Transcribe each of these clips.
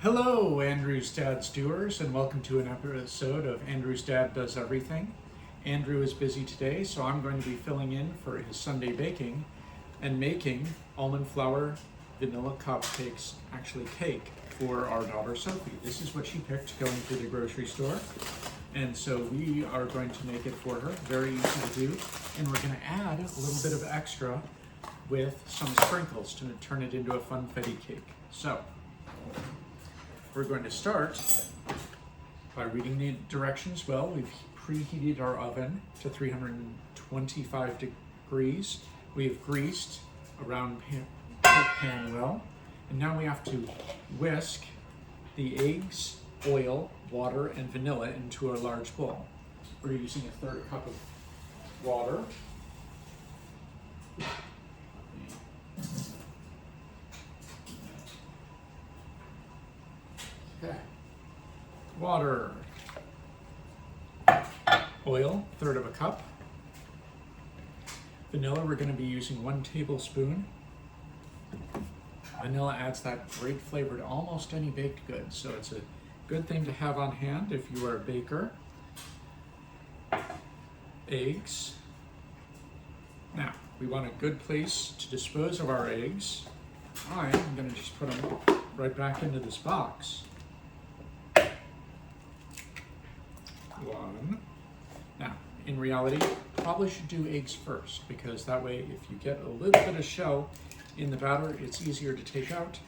Hello, Andrew's Dad's Doers, and welcome to an episode of Andrew's Dad Does Everything. Andrew is busy today, so I'm going to be filling in for his Sunday baking and making almond flour vanilla cupcakes, actually cake, for our daughter Sophie. This is what she picked going to the grocery store, and so we are going to make it for her. Very easy to do, and we're going to add a little bit of extra with some sprinkles to turn it into a Funfetti cake. So we're going to start by reading the directions well. We've preheated our oven to 325 degrees. We have greased a round pan well, and now we have to whisk the eggs, oil, water, and vanilla into a large bowl. We're using a third cup of water. Okay. Water, oil, third of a cup. Vanilla, we're going to be using 1 tablespoon. Vanilla adds that great flavor to almost any baked good, so it's a good thing to have on hand if you are a baker. Eggs. Now, we want a good place to dispose of our eggs. I'm going to just put them right back into this box. 1. Now, in reality, probably should do eggs first, because that way if you get a little bit of shell in the batter, it's easier to take out.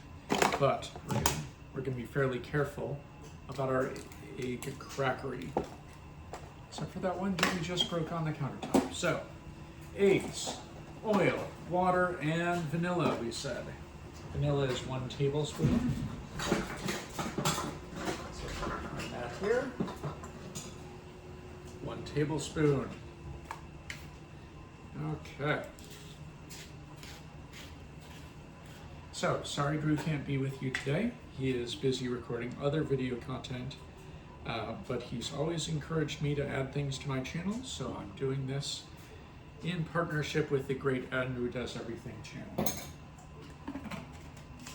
But we're going to be fairly careful about our egg crackery. Except for that one we just broke on the countertop. So, eggs, oil, water, and vanilla, we said. Vanilla is 1 tablespoon. So put that here. 1 tablespoon. Okay. So, sorry Drew can't be with you today. He is busy recording other video content, but he's always encouraged me to add things to my channel, so I'm doing this in partnership with the great Andrew Does Everything channel.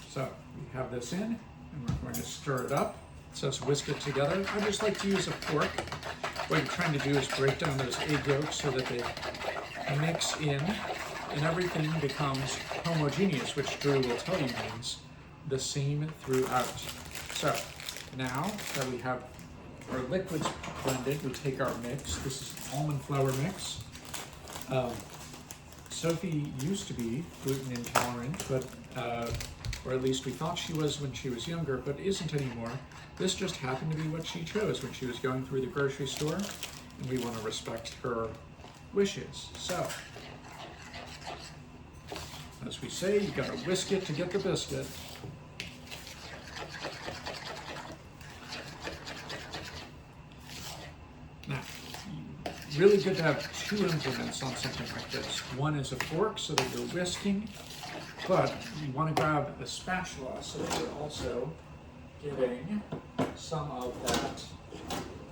So, we have this in, and we're going to stir it up. It says whisk it together. I just like to use a fork. What you're trying to do is break down those egg yolks so that they mix in and everything becomes homogeneous, which Drew will tell you means the same throughout. So now that we have our liquids blended, we take our mix. This is almond flour mix. Sophie used to be gluten intolerant, but or at least we thought she was when she was younger, but isn't anymore. This just happened to be what she chose when she was going through the grocery store, and we want to respect her wishes. So, as we say, you gotta whisk it to get the biscuit. Now, really good to have 2 implements on something like this. One is a fork so that you're whisking, but you want to grab a spatula so that you're also getting some of that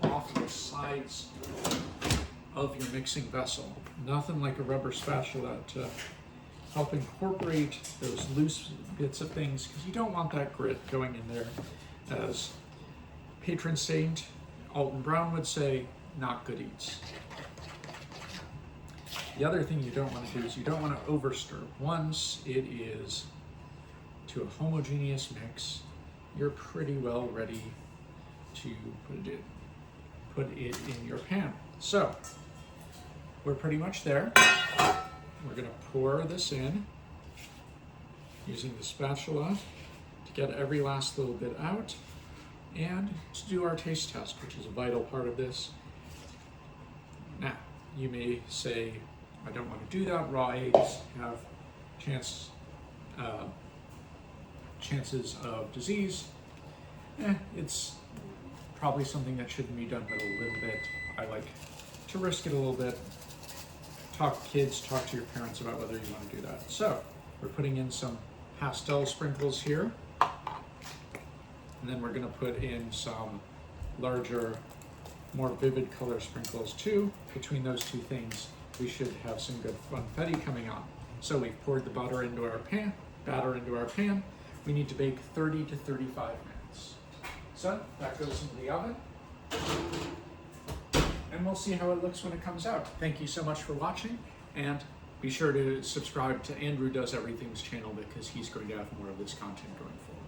off the sides of your mixing vessel. Nothing like a rubber spatula to help incorporate those loose bits of things, because you don't want that grit going in there. As patron saint Alton Brown would say, not good eats. The other thing you don't want to do is you don't want to overstir. Once it is to a homogeneous mix, you're pretty well ready to put it in your pan. So, we're pretty much there. We're going to pour this in using the spatula to get every last little bit out and to do our taste test, which is a vital part of this. Now, you may say, I don't want to do that. Raw eggs have chances of disease. It's probably something that shouldn't be done, but a little bit. I like to risk it a little bit. Talk to your parents about whether you want to do that. So, we're putting in some pastel sprinkles here. And then we're going to put in some larger, more vivid color sprinkles too. Between those two things, we should have some good funfetti coming on. So we've poured the batter into our pan. We need to bake 30 to 35 minutes. minutes. So that goes into the oven, and we'll see how it looks when it comes out. Thank you so much for watching, and be sure to subscribe to Andrew Does Everything's channel because he's going to have more of this content going forward.